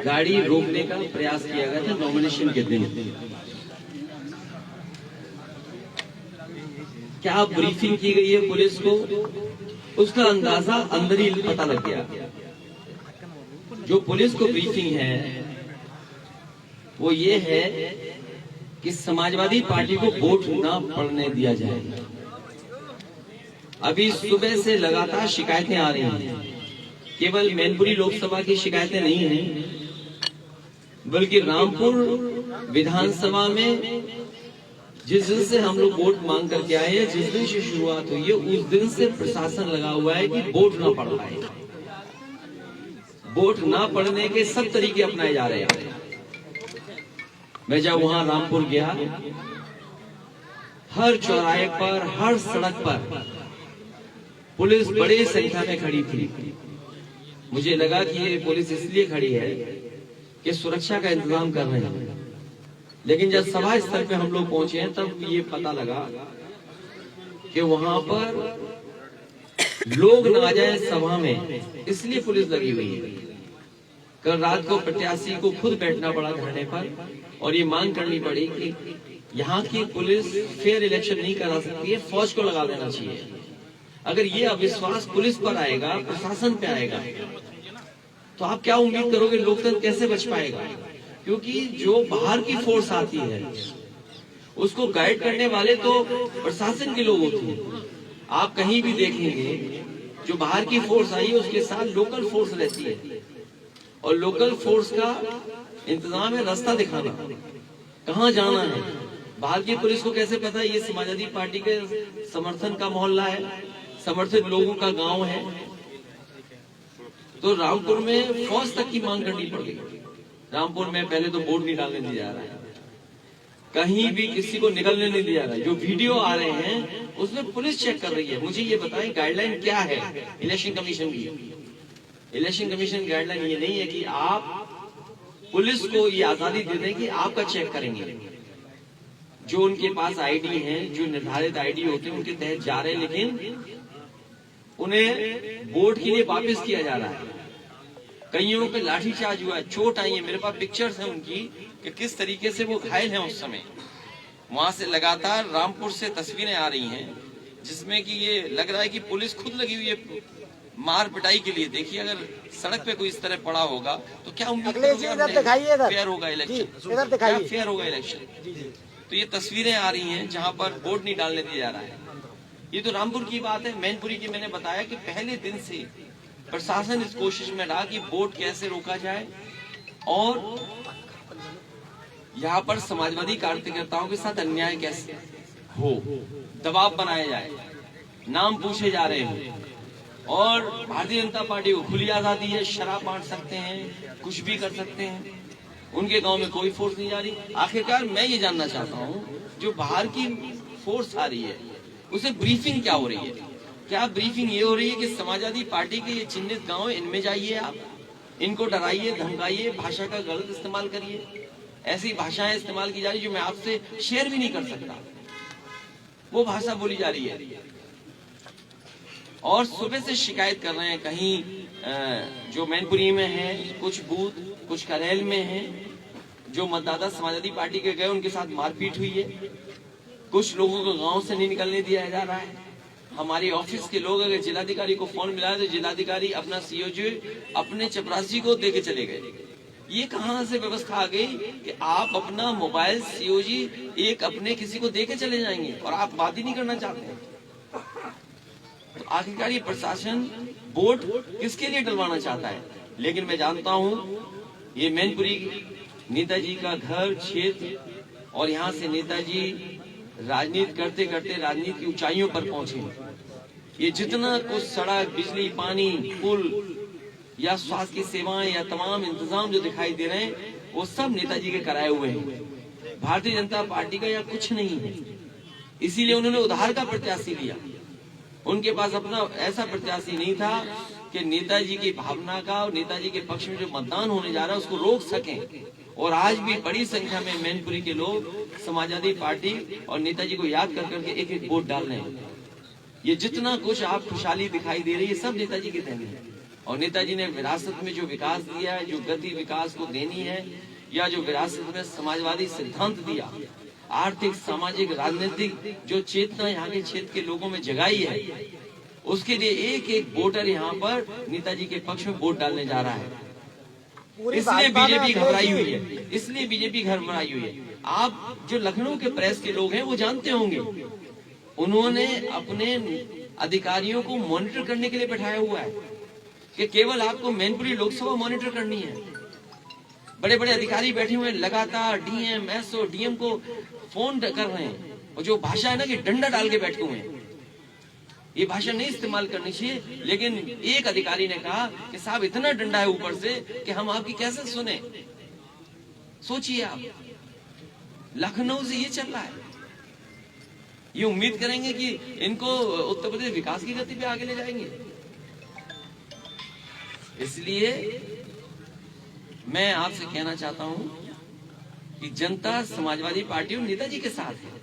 गाड़ी रोकने का प्रयास किया गया था नॉमिनेशन के दिन। क्या ब्रीफिंग की गई है पुलिस को, उसका अंदाजा अंदर ही पता लग गया। जो पुलिस को ब्रीफिंग है वो ये है कि समाजवादी पार्टी को वोट ना पड़ने दिया जाए। अभी सुबह से लगातार शिकायतें आ रही हैं। केवल मैनपुरी लोकसभा की शिकायतें नहीं हैं, बल्कि रामपुर विधानसभा में जिस दिन से हम लोग वोट मांग करके आए हैं, जिस दिन से शुरुआत हुई है, उस दिन से प्रशासन लगा हुआ है कि वोट ना पड़ पाए। वोट ना पड़ने के सब तरीके अपनाए जा रहे हैं। मैं जब वहां रामपुर गया, हर चौराहे पर, हर सड़क पर पुलिस बड़ी संख्या में खड़ी थी। मुझे लगा कि ये पुलिस इसलिए खड़ी है कि सुरक्षा का इंतजाम कर रहे हैं, लेकिन जब सभा स्थल पे हम लोग पहुंचे हैं तब ये पता लगा कि वहां पर लोग ना आ जाए सभा में, इसलिए पुलिस लगी हुई है। कल रात को प्रत्याशी को खुद बैठना पड़ा धरने पर और ये मांग करनी पड़ी कि यहाँ की पुलिस फेयर इलेक्शन नहीं करा सकती है, फौज को लगा देना चाहिए। अगर ये अविश्वास पुलिस पर आएगा, प्रशासन पे आएगा, तो आप क्या उम्मीद करोगे लोकतंत्र कैसे बच पाएगा? क्योंकि जो बाहर की फोर्स आती है उसको गाइड करने वाले तो प्रशासन के लोग होते हैं। आप कहीं भी देखेंगे जो बाहर की फोर्स आई है उसके साथ लोकल फोर्स रहती है, और लोकल फोर्स का इंतजाम है रास्ता दिखाना, कहाँ जाना है। बाहर की पुलिस को कैसे पता है ये समाजवादी पार्टी के समर्थन का मोहल्ला है, समर्थित लोगों का गांव है? तो रामपुर में फौज तक की मांग करनी पड़ेगी। रामपुर में पहले तो वोट नहीं डालने दिया जा रहा है, कहीं भी किसी को निकलने नहीं दिया जा रहा है। जो वीडियो आ रहे हैं उसमें पुलिस चेक कर रही है। मुझे ये बताएं गाइडलाइन क्या है इलेक्शन कमीशन की? इलेक्शन कमीशन गाइडलाइन ये नहीं है कि आप पुलिस को ये आजादी दे दें कि आपका चेक करेंगे। जो उनके पास आईडी है, जो निर्धारित आईडी होते हैं उनके तहत जा रहे हैं, लेकिन उन्हें वोट के लिए वापस किया जा रहा है। कईयों पे लाठीचार्ज हुआ है, चोट आई है। मेरे पास पिक्चर्स हैं उनकी कि किस तरीके से वो घायल हैं उस समय। वहां से लगातार रामपुर से तस्वीरें आ रही हैं जिसमें कि ये लग रहा है कि पुलिस खुद लगी हुई है मार पिटाई के लिए। देखिए अगर सड़क पे कोई इस तरह पड़ा होगा तो क्या उम्मीद फेयर होगा इलेक्शन? क्या फेयर होगा इलेक्शन? तो ये तस्वीरें आ रही हैं जहां पर वोट नहीं डालने दिया जा रहा है। ये तो रामपुर की बात है। मैनपुरी की मैंने बताया कि पहले दिन से प्रशासन इस कोशिश में रहा कि वोट कैसे रोका जाए और यहाँ पर समाजवादी कार्यकर्ताओं के साथ अन्याय कैसे हो, दबाव बनाया जाए, नाम पूछे जा रहे हैं। और भारतीय जनता पार्टी को खुली आजादी है, शराब बांट सकते हैं, कुछ भी कर सकते हैं। उनके गांव में कोई फोर्स नहीं जा रही। आखिरकार मैं ये जानना चाहता हूँ, जो बाहर की फोर्स आ रही है उसे ब्रीफिंग क्या हो रही है? क्या ब्रीफिंग ये हो रही है कि समाजवादी पार्टी के ये चिन्हित गांव है, इनमें जाइए, आप इनको डराइए, धमकाइए, भाषा का गलत इस्तेमाल करिए। ऐसी भाषाएं इस्तेमाल की जा रही है जो मैं आपसे शेयर भी नहीं कर सकता, वो भाषा बोली जा रही है। और सुबह से शिकायत कर रहे हैं, कहीं जो मैनपुरी में है, कुछ बूथ, कुछ करेल में है, जो मतदाता समाजवादी पार्टी के गए उनके साथ मारपीट हुई है। कुछ लोगों को गांव से नहीं निकलने दिया जा रहा है। हमारे ऑफिस के लोग अगर जिलाधिकारी को फोन मिला तो जिलाधिकारी अपना सीओजी अपने चपरासी को देके चले गए। ये कहां से व्यवस्था आ गई कि आप अपना मोबाइल सीओजी एक अपने किसी को देके चले जाएंगे और आप बात ही नहीं करना चाहते? तो आखिरकार ये प्रशासन वोट किसके लिए डलवाना चाहता है? लेकिन मैं जानता हूं ये मैनपुरी नेताजी का घर क्षेत्र, और यहाँ से नेताजी राजनीति करते करते राजनीति की ऊंचाइयों पर पहुंचे। ये जितना कुछ सड़क, बिजली, पानी, पुल या स्वास्थ्य की सेवाएं या तमाम इंतजाम जो दिखाई दे रहे हैं वो सब नेताजी के कराए हुए हैं। भारतीय जनता पार्टी का यह कुछ नहीं है। इसीलिए उन्होंने उधार का प्रत्याशी लिया। उनके पास अपना ऐसा प्रत्याशी नहीं था कि नेताजी की भावना का और नेताजी के पक्ष में जो मतदान होने जा रहा है उसको रोक सकें। और आज भी बड़ी संख्या में मैनपुरी के लोग समाजवादी पार्टी और नेताजी को याद कर करके एक एक वोट डाल रहे हैं। ये जितना कुछ आप खुशहाली दिखाई दे रही है सब नेताजी के देन है। और नेताजी ने विरासत में जो विकास दिया है, जो गति विकास को देनी है, या जो विरासत में समाजवादी सिद्धांत दिया, आर्थिक सामाजिक राजनीतिक जो चेतना यहाँ के क्षेत्र के लोगों में जगाई है, उसके लिए एक एक वोटर यहाँ पर नेताजी के पक्ष में वोट डालने जा रहा है। इसलिए बीजेपी घबराई हुई है, इसलिए बीजेपी घबराई हुई है। आप जो लखनऊ के प्रेस के लोग हैं वो जानते होंगे, उन्होंने अपने अधिकारियों को मॉनिटर करने के लिए बैठाया हुआ है कि केवल आपको मैनपुरी लोकसभा मॉनिटर करनी है। बड़े बड़े अधिकारी बैठे हुए हैं, लगातार डीएम एसओ डीएम को फोन कर रहे हैं, और जो भाषा है ना कि डंडा डाल के बैठे हुए हैं, ये भाषा नहीं इस्तेमाल करनी चाहिए। लेकिन एक अधिकारी ने कहा कि साहब इतना डंडा है ऊपर से कि हम आपकी कैसे सुने। सोचिए आप, लखनऊ से ये चल रहा है। ये उम्मीद करेंगे कि इनको उत्तर प्रदेश विकास की गति पे आगे ले जाएंगे। इसलिए मैं आपसे कहना चाहता हूं कि जनता समाजवादी पार्टी और नेताजी के साथ है।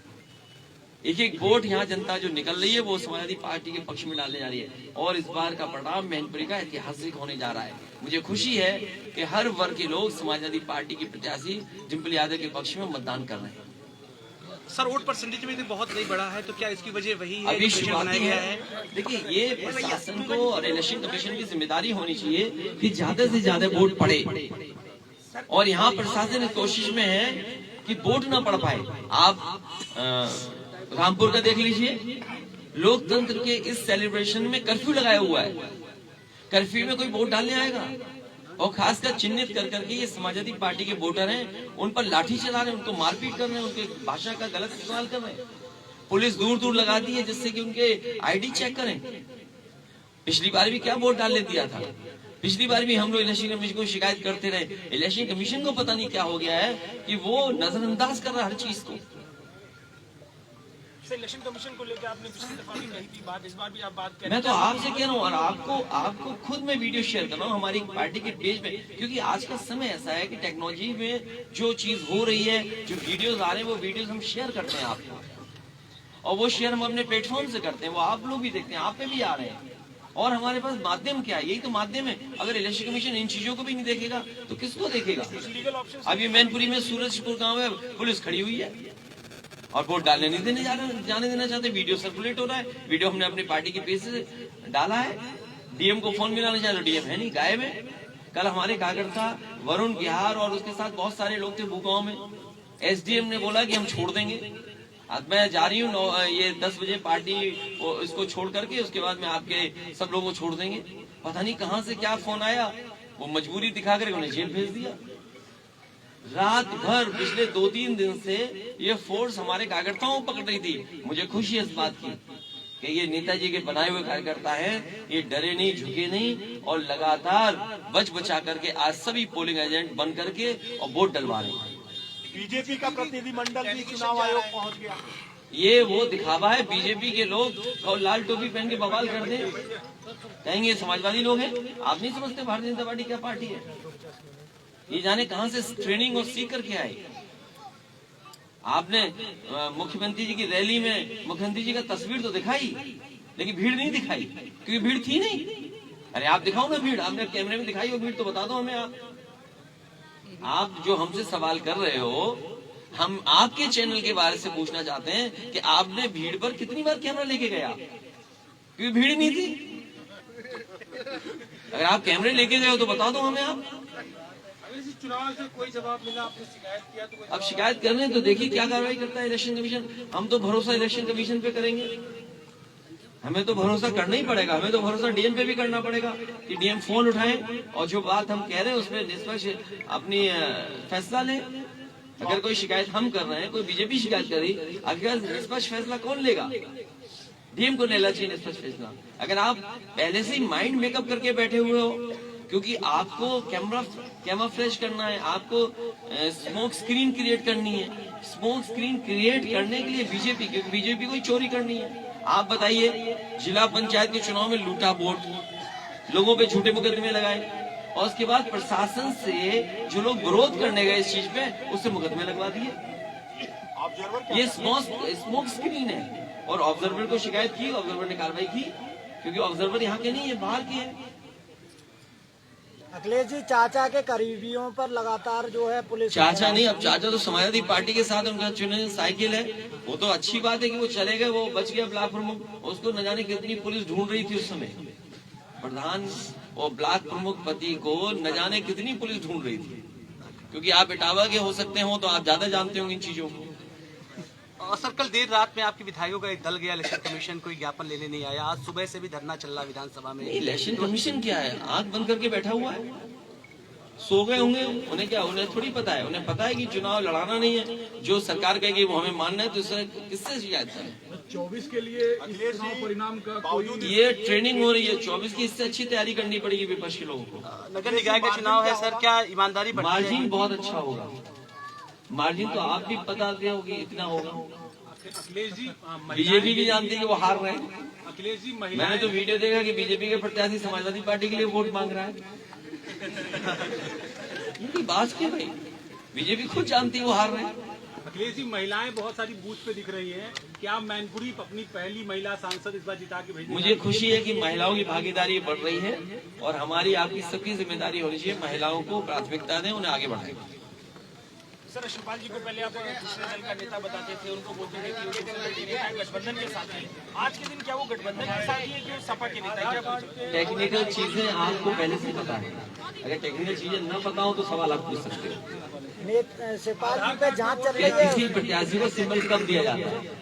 एक एक वोट यहाँ जनता जो निकल रही है वो समाजवादी पार्टी के पक्ष में डालने जा रही है, और इस बार का परिणाम मैनपुरी का ऐतिहासिक होने जा रहा है। मुझे खुशी है कि हर वर्ग के लोग समाजवादी पार्टी के प्रत्याशी डिम्पल यादव के पक्ष में मतदान कर रहे हैं। सर, वोट परसेंटेज में भी बहुत नहीं बढ़ा है, तो क्या इसकी वजह वही है? अभी शुरुआती है। देखिए, ये प्रशासन को और इलेक्शन कमीशन की जिम्मेदारी होनी चाहिए कि ज्यादा से ज्यादा वोट पड़े, और यहाँ प्रशासन इस कोशिश में है कि वोट ना पड़ पाए। आप रामपुर का देख लीजिए, लोकतंत्र के इस सेलिब्रेशन में कर्फ्यू लगाया हुआ है। कर्फ्यू में कोई वोट डालने आएगा? और खासकर चिन्हित कर करके ये समाजवादी पार्टी के वोटर हैं, उन पर लाठी चला रहे हैं, उनको मारपीट कर रहे हैं, उनके भाषा का गलत इस्तेमाल कर रहे हैं। पुलिस दूर दूर लगा दी है जिससे कि उनके आईडी चेक करें। पिछली बार भी क्या वोट डालने दिया था, पिछली बार भी हम लोग इलेक्शन कमीशन को शिकायत करते रहे। इलेक्शन कमीशन को पता नहीं क्या हो गया है कि वो नजरअंदाज कर रहा है हर चीज को। इलेक्शन कमीशन को लेकर आपने पिछली दफा भी कही थी बात, इस बार भी आप बात कह रहे हैं। मैं तो आपसे कह रहा हूँ, और आपको खुद मैं वीडियो शेयर कर रहा हूँ हमारी पार्टी के पेज पे, क्योंकि आज का समय ऐसा है कि टेक्नोलॉजी में जो चीज हो रही है, जो वीडियोस आ रहे हैं, वो वीडियोस हम शेयर करते हैं आपको, और वो शेयर हम अपने प्लेटफॉर्म से करते हैं, वो आप लोग भी देखते हैं, आप पे भी आ रहे हैं। और हमारे पास माध्यम क्या है? यही तो माध्यम है। अगर इलेक्शन कमीशन इन चीजों को भी नहीं देखेगा तो किसको देखेगा? अब ये मैनपुरी में सूरजपुर गाँव है, पुलिस खड़ी हुई है और वोट डालने नहीं जाने देना चाहते। वीडियो सर्कुलेट हो रहा है, वीडियो हमने अपनी पार्टी के पेज से डाला है। डीएम को फोन मिलाना चाहे तो डीएम है नहीं, गायब है। कल हमारे कार्यकर्ता वरुण बिहार और उसके साथ बहुत सारे लोग थे भूगांव में। एसडीएम ने बोला कि हम छोड़ देंगे। आज मैं जा रही हूँ, ये 10 बजे पार्टी इसको छोड़ करके उसके बाद में आपके सब लोगों को छोड़ देंगे। पता नहीं कहाँ से क्या फोन आया, वो मजबूरी दिखा कर उन्हें जेल भेज दिया। रात भर पिछले 2-3 दिन से ये फोर्स हमारे कार्यकर्ताओं को पकड़ रही थी। मुझे खुशी है इस बात की कि ये नेताजी के बनाए हुए कार्यकर्ता हैं, ये डरे नहीं, झुके नहीं, और लगातार बच बचा करके आज सभी पोलिंग एजेंट बन करके और वोट डलवा रहे हैं। बीजेपी का प्रतिनिधिमंडल भी चुनाव आयोग पहुंच गया। ये वो दिखावा है। बीजेपी के लोग और लाल टोपी पहन के बवाल कर दें, कहेंगे समाजवादी लोग हैं। आप नहीं समझते भारतीय जनता पार्टी क्या पार्टी है? ये जाने कहां से ट्रेनिंग और सीख करके आए। आपने मुख्यमंत्री जी की रैली में मुख्यमंत्री जी का तस्वीर तो दिखाई, लेकिन भीड़ नहीं दिखाई, क्योंकि भीड़ थी नहीं। अरे आप दिखाओ ना भीड़, आपने कैमरे में दिखाई हो भीड़ तो बता दो हमें। आप जो हमसे सवाल कर रहे हो, हम आपके चैनल के बारे से पूछना चाहते हैं कि आपने भीड़ पर कितनी बार कैमरा लेके गया, क्योंकि भीड़ नहीं थी। अगर आप कैमरे लेके गए हो तो बता दो हमें। आप चुनाव से कोई जवाब मिला, आपने शिकायत किया तो अब शिकायत कर रहे हैं तो देखिए क्या कार्रवाई करता है इलेक्शन कमीशन। हम तो भरोसा इलेक्शन कमीशन पे करेंगे, हमें तो भरोसा करना ही पड़ेगा। हमें तो भरोसा डीएम पे भी करना पड़ेगा कि डीएम फोन उठाएं और जो बात हम कह रहे हैं उसमें निष्पक्ष अपनी फैसला लें। अगर कोई शिकायत हम कर रहे हैं, कोई बीजेपी शिकायत करी, अगर निष्पक्ष फैसला कौन लेगा? डीएम को लेना चाहिए निष्पक्ष फैसला। अगर आप पहले से ही माइंड मेकअप करके बैठे हुए हो, क्योंकि आपको कैमोफ्लेज करना है, आपको स्मोक स्क्रीन क्रिएट करनी है। स्मोक स्क्रीन क्रिएट करने के लिए बीजेपी, क्योंकि बीजेपी को चोरी करनी है। आप बताइए, जिला पंचायत के चुनाव में लूटा वोट, लोगों पे झूठे मुकदमे लगाए, और उसके बाद प्रशासन से जो लोग विरोध करने गए इस चीज पे, उससे मुकदमे लगवा दिए। ये स्मोक स्क्रीन है। और ऑब्जर्वर को शिकायत की, ऑब्जर्वर ने कार्रवाई की, क्योंकि ऑब्जर्वर यहाँ के नहीं है, बाहर के हैं। अखिलेश जी, चाचा के करीबियों पर लगातार जो है पुलिस चाचा नहीं, अब चाचा तो समाजवादी पार्टी के साथ उनका चुने साइकिल है। वो तो अच्छी बात है कि वो चले गए, वो बच गया ब्लॉक प्रमुख। उसको न जाने कितनी पुलिस ढूंढ रही थी उस समय। प्रधान और ब्लॉक प्रमुख पति को न जाने कितनी पुलिस ढूंढ रही थी, क्योंकि आप इटावा के हो सकते हो तो आप ज्यादा जानते होंगे इन चीजों को। और सर कल देर रात में आपके विधायकों का एक दल गया इलेक्शन कमीशन, कोई ज्ञापन लेने नहीं आया। आज सुबह से भी धरना चल रहा विधानसभा में। इलेक्शन कमीशन क्या है, आंख बंद करके बैठा हुआ है, सो गए होंगे। उन्हें क्या, उन्हें थोड़ी पता है, उन्हें पता है कि चुनाव लड़ाना नहीं है। जो सरकार कहेगी वो हमें मानना है, तो इससे किससे शिकायत करें। 24 के लिए इस चुनाव परिणाम का कोई ये ट्रेनिंग हो रही है 24 की, इससे अच्छी तैयारी करनी पड़ेगी विपक्ष के लोगों को। नगर निकाय का चुनाव है सर, क्या ईमानदारी बढ़ती है? मार्जिन बहुत अच्छा होगा, मार्जिन तो आप भी बताते होगी इतना होगा। अखिलेश जी बीजेपी भी जानती है कि वो हार रहे हैं। अखिलेश जी मैंने तो वीडियो देखा कि बीजेपी के प्रत्याशी समाजवादी पार्टी के लिए वोट मांग रहा है। इनकी बात क्या भाई, बीजेपी खुद जानती है वो हार रहे हैं। अखिलेश जी, महिलाएं बहुत सारी बूथ पे दिख रही हैं, क्या मैनपुरी अपनी पहली महिला सांसद इस बार जिता के भेजेंगे? मुझे खुशी है कि महिलाओं की भागीदारी बढ़ रही है, और हमारी आपकी सबकी जिम्मेदारी होनी चाहिए, महिलाओं को प्राथमिकता दें, उन्हें आगे बढ़ाएं। सर, शिवपाल जी को पहले आप दूसरे दल का नेता बताते थे, उनको बोलते थे कि वो दूसरे दल के नेता गठबंधन के साथ है। आज के दिन क्या वो गठबंधन के साथ ही है कि वो सपा के नेता है? क्या टेक्निकल चीजें आपको पहले से पता है, अगर टेक्निकल चीजें न पता हो तो सवाल आप पूछ सकते हो। शिवपाल जी पे जांच चल कि रही है। किसी प्रत्याशी को सिंबल कब दिया जाता है,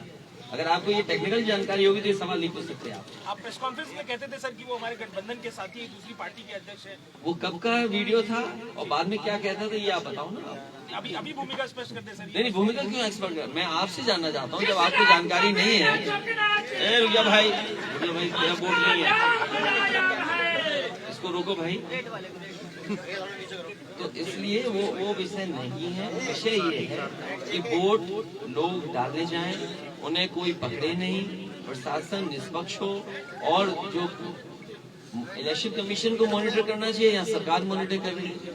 अगर आपको ये टेक्निकल जानकारी होगी तो ये सवाल नहीं पूछ सकते आप। प्रेस कॉन्फ्रेंस में कहते थे सर कि वो हमारे गठबंधन के साथी है, दूसरी पार्टी के अध्यक्ष है। वो कब का वीडियो था और बाद में क्या कहता था, ये आप बताओ ना। अभी भूमिका स्पष्ट कर दे सर। नहीं, भूमिका क्यों एक्सपर्ट कर, मैं आपसे जानना चाहता हूँ। जब आपको जानकारी नहीं है, रुक जा भाई, मेरा वोट नहीं है, इसको रोको भाई। तो इसलिए वो विषय नहीं है। विषय ये है कि वोट लोग डालने जाएं, उन्हें कोई पकड़े नहीं, प्रशासन निष्पक्ष हो, और जो इलेक्शन कमीशन को मॉनिटर करना चाहिए या सरकार मॉनिटर कर रही है।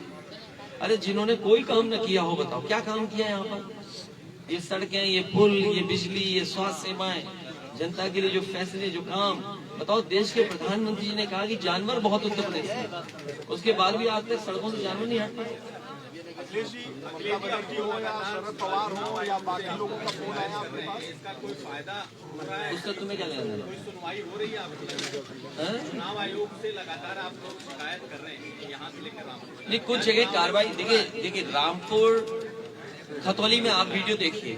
अरे जिन्होंने कोई काम न किया हो, बताओ क्या काम किया है यहाँ पर। ये सड़कें, ये पुल, ये बिजली, ये स्वास्थ्य सेवाएं, जनता के लिए जो फैसले, जो काम, बताओ। देश के प्रधानमंत्री जी ने कहा कि जानवर बहुत उत्तर प्रदेश में, उसके बाद भी आज तक सड़कों से जानवर नहीं हटते। अखिलेश जी हो या शरद पवार हो या बाकी लोगों का फोन आया आपके पास, इसका कोई फायदा हो रहा है? उसका तुम्हें क्या लेना है? कोई सुनवाई हो रही है आपकी? चुनाव आयोग से लगातार आप लोग शिकायत कर रहे हैं, यहाँ से लेकर रामपुर। नहीं, कुछ जगह कार्रवाई, देखिए रामपुर खतौली में आप वीडियो देखिए,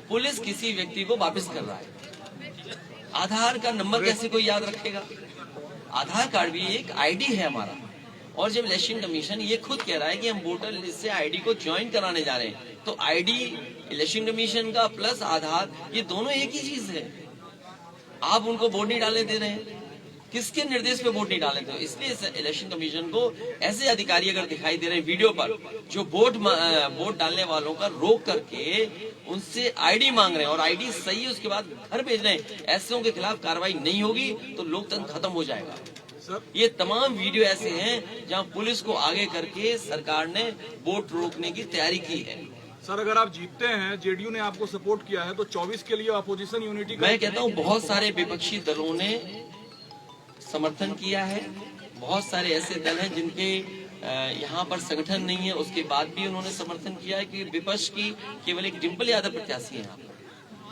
पुलिस किसी व्यक्ति को वापस कर रहा है। आधार का नंबर कैसे कोई याद रखेगा? आधार कार्ड भी एक आईडी है हमारा, और जब इलेक्शन कमीशन ये खुद कह रहा है कि हम वोटर लिस्ट से आईडी को ज्वाइन कराने जा रहे हैं, तो आईडी इलेक्शन कमीशन का प्लस आधार, ये दोनों एक ही चीज है। आप उनको वोट नहीं डालने दे रहे हैं, किसके निर्देश पे वोट नहीं डालने दे रहे? इसलिए इलेक्शन कमीशन को ऐसे अधिकारी अगर दिखाई दे रहे हैं वीडियो पर, जो वोट डालने वालों का रोक करके उनसे आईडी मांग रहे हैं, और आईडी सही है उसके बाद घर भेज रहे हैं, ऐसे के खिलाफ कार्रवाई नहीं होगी तो लोकतंत्र खत्म हो जाएगा। ये तमाम वीडियो ऐसे हैं जहां पुलिस को आगे करके सरकार ने वोट रोकने की तैयारी की है। सर, अगर आप जीतते हैं, जेडीयू ने आपको सपोर्ट किया है, तो 24 के लिए अपोजिशन यूनिटी का, मैं कहता हूं बहुत सारे विपक्षी दलों ने समर्थन किया है, बहुत सारे ऐसे दल हैं जिनके यहाँ पर संगठन नहीं है, उसके बाद भी उन्होंने समर्थन किया है कि विपक्ष की केवल एक डिम्पल यादव प्रत्याशी है।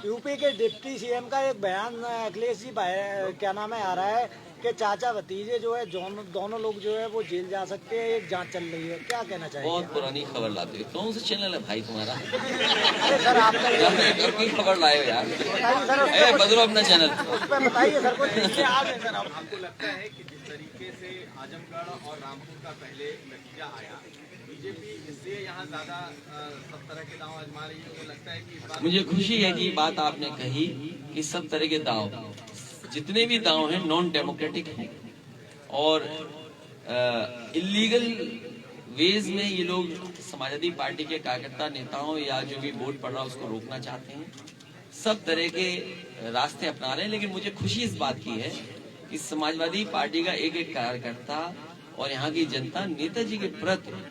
यूपी के डिप्टी सीएम का एक बयान अखिलेश जी क्या नाम है आ रहा है कि चाचा भतीजे जो है दोनों लोग जो है वो जेल जा सकते हैं, एक जांच चल रही है, क्या कहना चाहिए? बहुत पुरानी खबर लाते हो, कौन सा चैनल है भाई तुम्हारा? अरे सर, आपका खबर लाए हो यार, बताइए सर, बदलो अपना चैनल। उस पर बताइए सर कुछ। आपको लगता है कि जिस तरीके से आजमगढ़ और रामपुर का पहले नतीजा आया, बीजेपी इससे यहाँ ज्यादा सब तरह के दांव आजमा रही है, तो लगता है कि मुझे खुशी है कि बात आपने कही कि सब तरह के दांव, जितने भी दांव हैं नॉन डेमोक्रेटिक हैं, और इलीगल वेज में ये लोग समाजवादी पार्टी के कार्यकर्ता नेताओं या जो भी वोट पड़ रहा है उसको रोकना चाहते हैं। सब तरह के रास्ते अपना रहे हैं, लेकिन मुझे खुशी इस बात की है कि समाजवादी पार्टी का एक एक कार्यकर्ता और यहाँ की जनता नेताजी के प्रति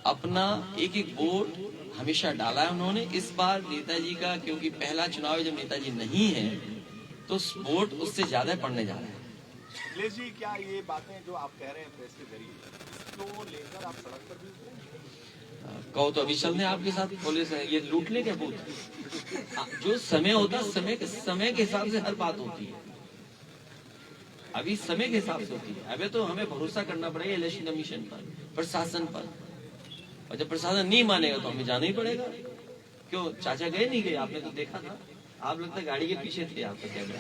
अपना एक एक वोट हमेशा डाला है उन्होंने। इस बार नेताजी का, क्योंकि पहला चुनाव जब नेताजी नहीं है, तो वोट उससे ज्यादा पड़ने जा रहा है। अखिलेश जी, क्या ये बातें जो आप कह रहे हैं प्रेस के जरिए को लेकर आप सड़क पर भी उतरेंगे? कहो तो अभी चल दें आपके साथ, पुलिस है ये लूट ले क्या बूथ? जो समय होता है समय के हिसाब से हर बात होती है, अभी समय के हिसाब से होती है। अभी तो हमें भरोसा करना पड़ेगा इलेक्शन कमीशन पर, प्रशासन पर, और जब प्रशासन नहीं मानेगा तो हमें जाना ही पड़ेगा। क्यों चाचा गए नहीं गए? आपने तो देखा था, आप लगता है गाड़ी के पीछे थे आपका कैमरा।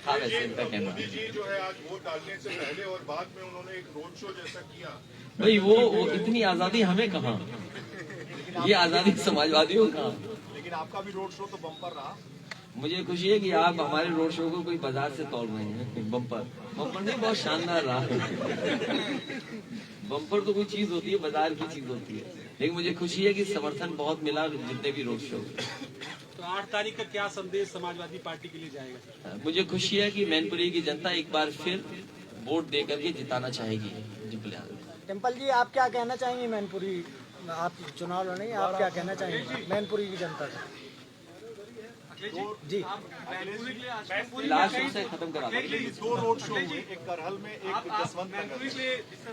हाँ वैसे इनका कैमरा मोदी जी जो है आज वोट डालने से पहले और बाद में उन्होंने एक रोड शो जैसा किया। भाई वो इतनी आजादी हमें कहाँ, ये आजादी समाजवादियों को कहाँ। लेकिन आपका भी रोड शो तो बम्पर रहा। मुझे खुशी है कि आप हमारे रोड शो को कोई बाजार से तोड़ रहे हैं। बम्पर नहीं, बहुत शानदार रहा। बम्पर तो कोई चीज होती है, बाजार की चीज होती है, लेकिन मुझे खुशी है कि समर्थन बहुत मिला जितने भी रोड शो। तो 8 तारीख का क्या संदेश समाजवादी पार्टी के लिए जाएगा? मुझे खुशी है कि मैनपुरी की जनता एक बार फिर वोट दे करके जिताना चाहेगी। टेम्पल जी, आप क्या कहना चाहेंगे मैनपुरी, आप चुनाव लड़ेंगे, आप क्या कहना चाहेंगे मैनपुरी की जनता से? जी लास्ट से खत्म करा दो रोड शो हुए, एक करहल में, एक जसवंत नगर में।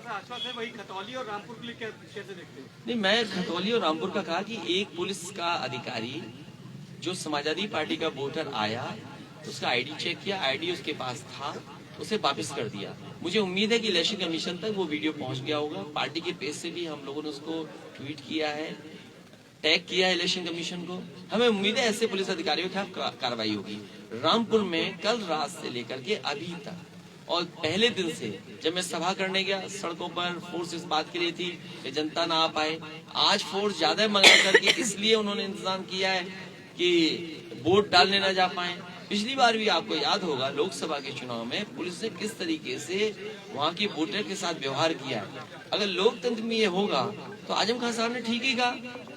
आश्वासन वही खतौली और रामपुर के लिए कैसे देखते हैं? नहीं, मैं खतौली और रामपुर का कहा कि एक पुलिस का अधिकारी जो समाजवादी पार्टी का वोटर आया, उसका आईडी चेक किया, आईडी उसके पास था, उसे वापस कर दिया। मुझे उम्मीद है कि इलेक्शन कमीशन तक वो वीडियो पहुंच गया होगा। पार्टी के पेज से भी हम लोगों ने उसको ट्वीट किया है, टैग किया है इलेक्शन कमीशन को। हमें उम्मीद है ऐसे पुलिस अधिकारियों के खिलाफ कार्रवाई होगी। रामपुर में कल रात से लेकर के अभी तक और पहले दिन से जब मैं सभा करने गया, सड़कों पर फोर्स इस बात के लिए थी कि जनता ना आ पाए। आज फोर्स ज्यादा मंगा करके इसलिए उन्होंने इंतजाम किया है कि वोट डालने ना जा पाए। पिछली बार भी आपको याद होगा लोकसभा के चुनाव में पुलिस ने किस तरीके से वहाँ के वोटर के साथ व्यवहार किया है। अगर लोकतंत्र में ये होगा तो आजम खान साहब ने ठीक ही कहा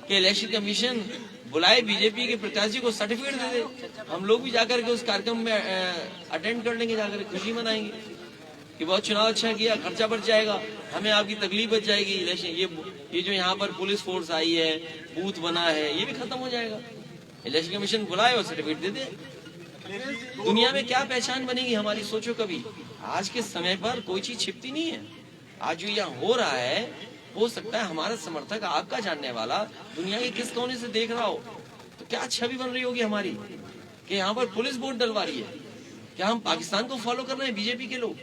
कि इलेक्शन कमीशन बुलाए बीजेपी के प्रत्याशी को सर्टिफिकेट दे दे, हम लोग भी जाकर के उस कार्यक्रम में अटेंड कर लेंगे, जाकर खुशी मनाएंगे कि बहुत चुनाव अच्छा किया, खर्चा बच जाएगा, हमें आपकी तकलीफ बच जाएगी। इलेक्शन ये जो यहाँ पर पुलिस फोर्स आई है, बूथ बना है, ये भी खत्म हो जाएगा। इलेक्शन कमीशन बुलाए और सर्टिफिकेट दे दे। दुनिया में क्या पहचान बनेगी हमारी, सोचो कभी। आज के समय पर कोई चीज छिपती नहीं है। आज जो यहाँ हो रहा है, हो सकता है हमारा समर्थक, आपका जानने वाला दुनिया के किस कोने से देख रहा हो, तो क्या छवि बन रही होगी हमारी कि यहाँ पर पुलिस वोट डलवा रही है। क्या हम पाकिस्तान को फॉलो कर रहे हैं बीजेपी के लोग?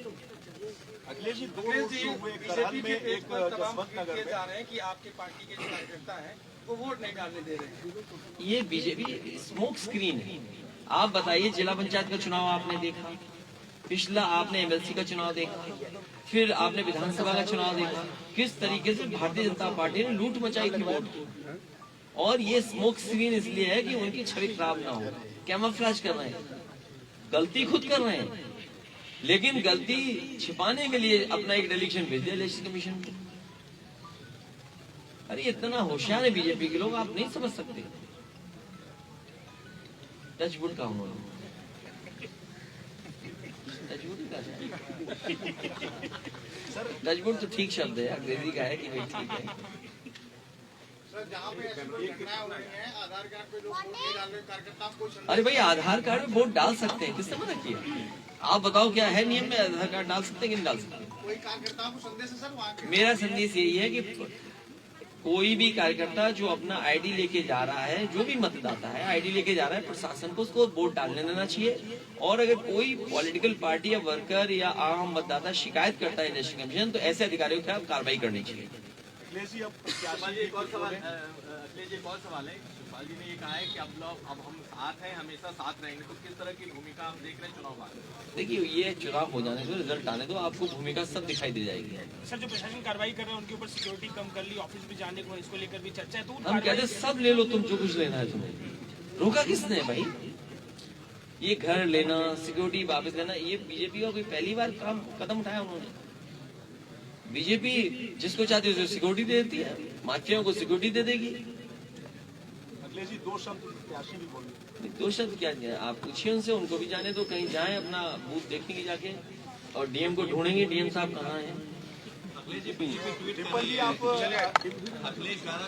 अखिलेश जी, दो रोड शो हुए, एक करहल में, एक जसवंत नगर में। जा रहे हैं कि आपके पार्टी के जो कार्यकर्ता हैं वो वोट नहीं डालने दे रहे हैं। ये बीजेपी स्मोक स्क्रीन है। आप बताइए, जिला पंचायत का चुनाव आपने देखा, पिछला आपने एमएलसी का चुनाव देखा, फिर आपने विधानसभा का चुनाव देखा, किस तरीके से भारतीय जनता पार्टी ने लूट मचाई थी वोट की। और ये स्मोक स्क्रीन इसलिए है कि उनकी छवि खराब ना हो, कैमोफ्लेज कर रहे हैं, गलती खुद कर रहे हैं, लेकिन गलती छिपाने के लिए अपना एक डेलीगेशन भेज दिया इलेक्शन कमीशन को। अरे इतना होशियार है बीजेपी के लोग, आप नहीं समझ सकते। टचवुड का उन्होंने टचवुड तो ठीक शब्द है, अंग्रेजी का है कि भाई ठीक है। अरे भाई आधार कार्ड में वोट डाल सकते हैं, किसने मना किया? आप बताओ क्या है नियम में, आधार कार्ड डाल सकते हैं कि नहीं डाल सकते? कोई कार्यकर्ता को संदेश है सर? मेरा संदेश यही है कि कोई भी कार्यकर्ता जो अपना आईडी लेके जा रहा है, जो भी मतदाता है आईडी लेके जा रहा है, प्रशासन को उसको वोट डालने देना चाहिए। और अगर कोई पॉलिटिकल पार्टी या वर्कर या आम मतदाता शिकायत करता है इलेक्शन कमीशन, तो ऐसे अधिकारियों के खिलाफ कार्रवाई करनी चाहिए। अखिलेश जी, अब एक और सवाल है। शिवपाल जी ने ये कहा है कि अब हम साथ हैं, हमेशा साथ रहेंगे, तो किस तरह की भूमिका हम देख रहे हैं चुनाव बाद? देखिए, ये चुनाव हो जाने दो, रिजल्ट आने दो, आपको भूमिका सब दिखाई दे जाएगी। सर, जो प्रशासन कार्रवाई कर रहे हैं उनके ऊपर सिक्योरिटी कम कर ली, ऑफिस भी जाने को इसको लेकर भी चर्चा है, तो हम कहते हैं सब ले लो तुम, जो कुछ लेना है तुम्हें, रोका किसने भाई? ये घर लेना, सिक्योरिटी वापस लेना, ये बीजेपी का कोई पहली बार कदम उठाया उन्होंने? बीजेपी जिसको चाहती है सिक्योरिटी दे देती है, माफियाओं को सिक्योरिटी दे देगी। अखिलेश जी, दो शब्द प्रत्याशी भी बोलिए। दो शब्द क्या है, आप पूछिए उनसे, उनको भी जाने दो, कहीं जाएं, अपना बूथ देखेंगे जाके, और डीएम को ढूंढेंगे, डीएम साहब कहाँ हैं। ट्रिपल जी, आप अखिलेश यादव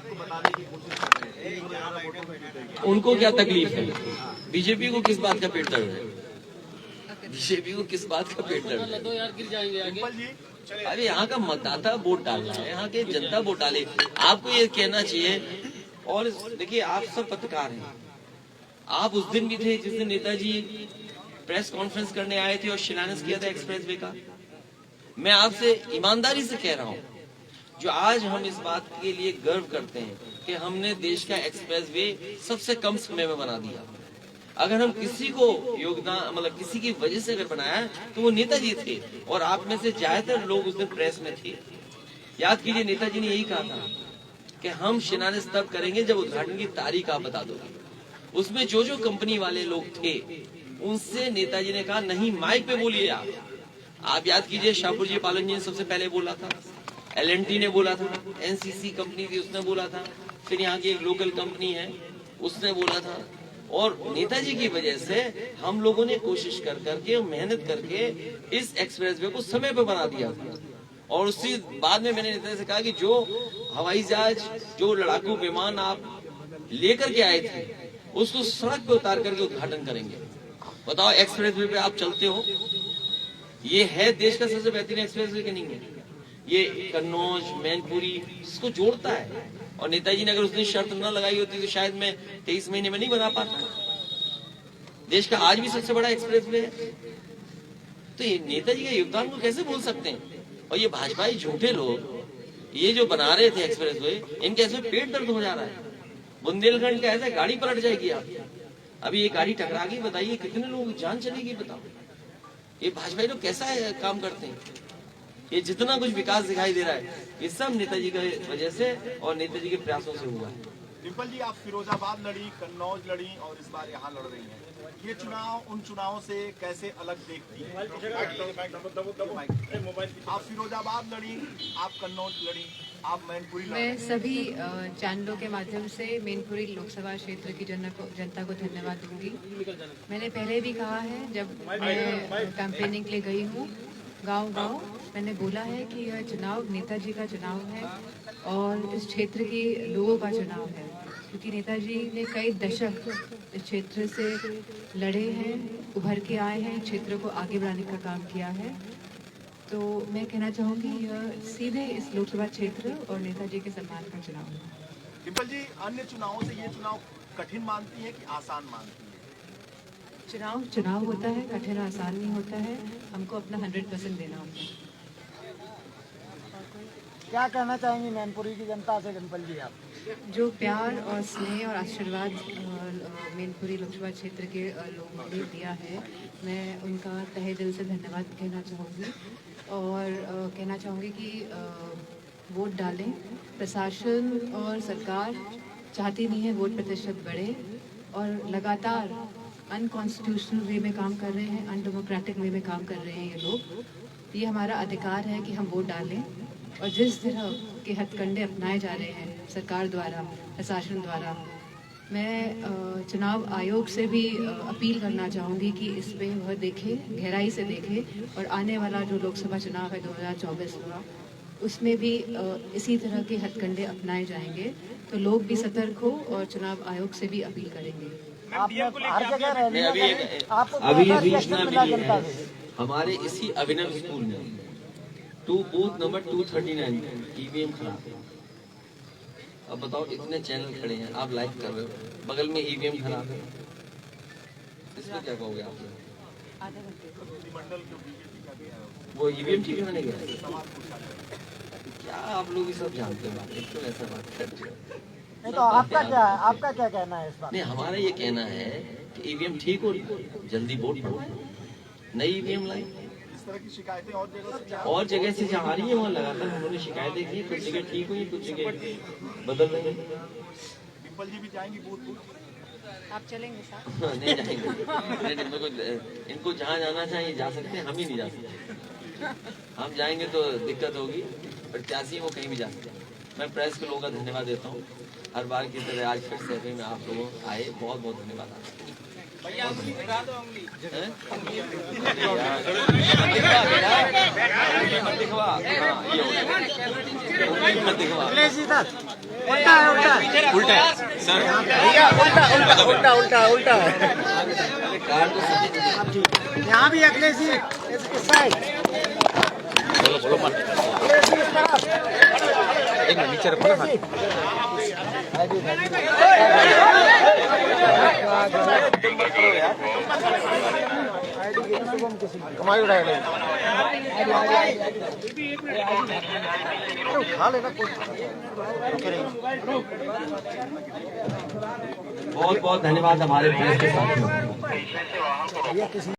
की बताने की कोशिश कर रहे हैं, उनको क्या तकलीफ है? बीजेपी को किस बात का पेट दर्द है? बीजेपी को किस बात का पेट दर्द है? डिम्पल जी अरे यहाँ का मतदाता वोट डाल रहा है, यहाँ के जनता वोट डाले। आपको ये कहना चाहिए। और देखिए, आप सब पत्रकार हैं, आप उस दिन भी थे जिस दिन नेताजी प्रेस कॉन्फ्रेंस करने आए थे और शिलान्यास किया था एक्सप्रेसवे का। मैं आपसे ईमानदारी से कह रहा हूँ, जो आज हम इस बात के लिए गर्व करते हैं कि हमने देश का एक्सप्रेसवे सबसे कम समय में बना दिया। अगर हम किसी को योगदान, मतलब किसी की वजह से अगर बनाया तो वो नेताजी थे, और आप में से ज्यादातर लोग उस दिन प्रेस में थे। याद कीजिए, नेताजी ने यही कहा था कि हम शिलान्यास तब करेंगे जब उद्घाटन की तारीख आप बता दोगे। उसमें जो जो कंपनी वाले लोग थे उनसे नेताजी ने कहा, नहीं माइक पे बोलिए आप याद कीजिए, शाहपुर जी पालन जी ने सबसे पहले बोला था, LNT ने बोला था, NCC कंपनी थी उसने बोला था, फिर यहाँ की एक लोकल कंपनी है उसने बोला था। और नेताजी की वजह से हम लोगों ने कोशिश कर करके, मेहनत करके इस एक्सप्रेसवे को समय पर बना दिया था। और उसी बाद में मैंने नेताजी से कहा कि जो हवाई जहाज, जो लड़ाकू विमान आप लेकर के आए थे, उसको सड़क पे उतार करके उद्घाटन करेंगे। बताओ, एक्सप्रेसवे पे आप चलते हो, ये है देश का सबसे बेहतरीन एक्सप्रेसवे कि नहीं है? ये कन्नौज, मैनपुरी इसको जोड़ता है। और नेताजी ने अगर उस दिन शर्त न लगाई होती तो शायद मैं 23 महीने में नहीं बना पाता। देश का आज भी सबसे बड़ा एक्सप्रेसवे है। तो ये नेताजी के योगदान को कैसे भूल सकते हैं? और ये भाजपाई झूठे लोग ये जो बना रहे थे एक्सप्रेसवे, इनके ऐसे पेट दर्द हो जा रहा है। बुंदेलखंड का ऐसा गाड़ी पलट जाएगी आप, अभी ये गाड़ी टकरा गई, बताइए कितने लोगों की जान चलेगी? बताओ, ये भाजपाई लोग कैसा काम करते हैं? ये जितना कुछ विकास दिखाई दे रहा है, ये सब नेताजी की वजह से और नेताजी के प्रयासों से हुआ है। डिम्पल जी, आप फिरोजाबाद लड़ी, कन्नौज लड़ी और इस बार यहाँ लड़ रही हैं। ये चुनाव उन चुनावों से कैसे अलग देखती हैं? आप फिरोजाबाद लड़ी, आप कन्नौज लड़ी, आप मैनपुरी लड़ी। मैं सभी चैनलों के माध्यम से मैनपुरी लोकसभा क्षेत्र की जनता को धन्यवाद दूंगी। मैंने पहले भी कहा है, जब मैं कैंपेनिंग के लिए गई हूँ गांव-गांव, मैंने बोला है कि यह चुनाव नेताजी का चुनाव है और इस क्षेत्र के लोगों का चुनाव है, क्योंकि नेताजी ने कई दशक इस क्षेत्र से लड़े हैं, उभर के आए हैं, क्षेत्र को आगे बढ़ाने का काम किया है। तो मैं कहना चाहूँगी, यह सीधे इस लोकसभा क्षेत्र और नेताजी के सम्मान का चुनाव है। डिम्पल जी, अन्य चुनावों से ये चुनाव कठिन मानती है कि आसान मानती है? चुनाव होता है, कठिन आसान नहीं होता है, हमको अपना 100% देना होता है। क्या कहना चाहेंगी मैनपुरी की जनता से डिम्पल जी आप? जो प्यार और स्नेह और आशीर्वाद मैनपुरी लोकसभा क्षेत्र के लोगों ने दिया है, मैं उनका तहे दिल से धन्यवाद कहना चाहूँगी। और कहना चाहूँगी कि वोट डालें। प्रशासन और सरकार चाहती नहीं है वोट प्रतिशत बढ़े, और लगातार अनकॉन्स्टिट्यूशनल वे में काम कर रहे हैं, अनडेमोक्रेटिक वे में काम कर रहे हैं ये लोग। ये हमारा अधिकार है कि हम वोट डालें, और जिस तरह के हथकंडे अपनाए जा रहे हैं सरकार द्वारा, प्रशासन द्वारा, मैं चुनाव आयोग से भी अपील करना चाहूँगी कि इस पे वह देखे, गहराई से देखे, और आने वाला जो लोकसभा चुनाव है 2024 का, उसमें भी इसी तरह के हथकंडे अपनाए जाएंगे, तो लोग भी सतर्क हो और चुनाव आयोग से भी अपील करेंगे। आपने हर जगह रैली में अभी आपको अभी कैसा सूचना रिएक्शन मिला मिली जनता है, से? हमारे इसी अभिनव स्कूल में बूथ नंबर 239 EVM खराब है। अब बताओ, इतने चैनल खड़े हैं, आप लाइव कर रहे हो, बगल में EVM खराब है, इसमें क्या कहोगे आप? वो EVM ठीक कराने गया, क्या आप लोग ये सब जानते हो? एक तो ऐसा बात करते हो। नहीं तो आपका क्या कहना है इस बात? नहीं, हमारा ये कहना है कि EVM ठीक हो, जल्दी वोट पड़ो, नई EVM लाई। इस तरह की शिकायतें और जगह से जहाँ आ रही है वहाँ लगातार उन्होंने शिकायतें की, कुछ जगह ठीक हुई, कुछ जगह बदल रही है। डिम्पल जी भी जाएंगी बूथ? आप चलेंगे साथ? नहीं जाएंगे, नहीं, इनको जहाँ जाना चाहिए जा सकते हैं, हम ही नहीं जा सकते। हम जाएंगे तो दिक्कत होगी, प्रत्याशी वो कहीं भी जा सकते हैं। मैं प्रेस के लोगों का धन्यवाद देता हूँ, हर बार की तरह आज फिर से में आप लोग आए, बहुत बहुत धन्यवाद आपका। उल्टा कार्ड तो यहाँ भी अखिलेश जी इस साइड। एक मिनट नीचे रखो ना। कमाई उठाएगा उठा लेना बहुत बहुत धन्यवाद हमारे प्रेस के साथियों। कोई